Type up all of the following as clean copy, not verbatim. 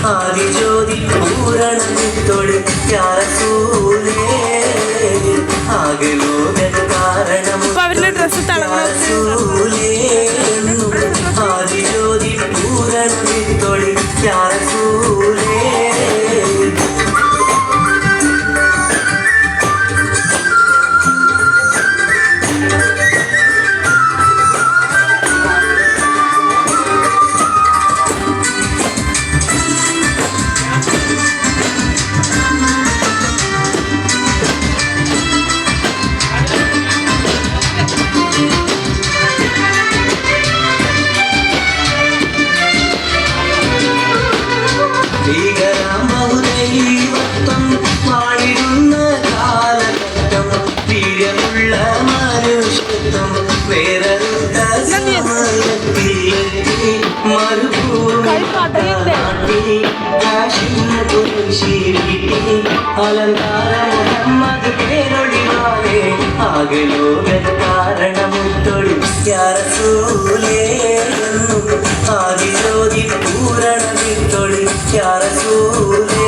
ആദിജ്യോതി പൂരണത്തോട് ആകലോക കാരണമു ആദിജ്യോതി പൂരണത്തോട് അലങ്കാര മുഹമ്മദ് പേരൊളിവാലേ ആകലോക കാരണമുത്തൊടി യാറസൂലേ ആദിജ്യോതി പൂരണമിത്തൊടി യാറസൂലേ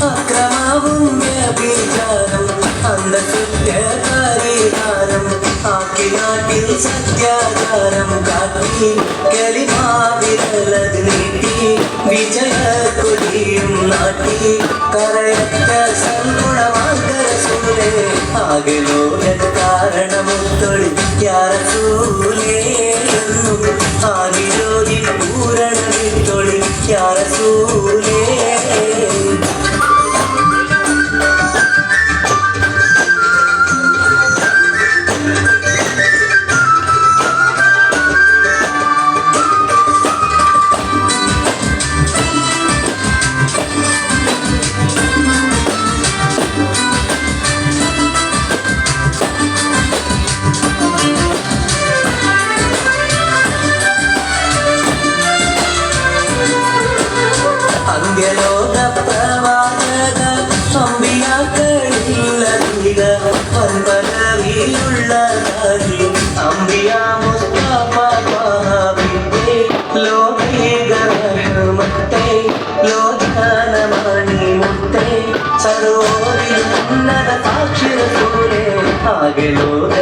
അക്രമവും വ്യഭിചാരം അന്ധസുറ്റകാരിഹാരം ആക്കി നാട്ടിൽ സത്യാചാരം കാട്ടി കലിമാവിരലത് നീട്ടി വിജയക്കൊടിയും നാട്ടി കരയറ്റ സൽഗുണവാങ്കരസൂലേ ആകലോക കാരണമുത്തൊടി യാറസൂലേ ആദിജ്യോതി പൂരണമിത്തൊടി യാറസൂലേ അന്ത്യലോക പ്രവാചക അമ്പിയാക്കളില്ലധിക വൻപദവിയിലുള്ള അമ്പിയ മുസ്തഫ വഹാബിന്റെ ലോകൈക റഹ്മത്തെ ലോകനമണി മുത്തേ സർവോരിൽ ഉന്നത സാക്ഷി റസൂലേ ആകലോക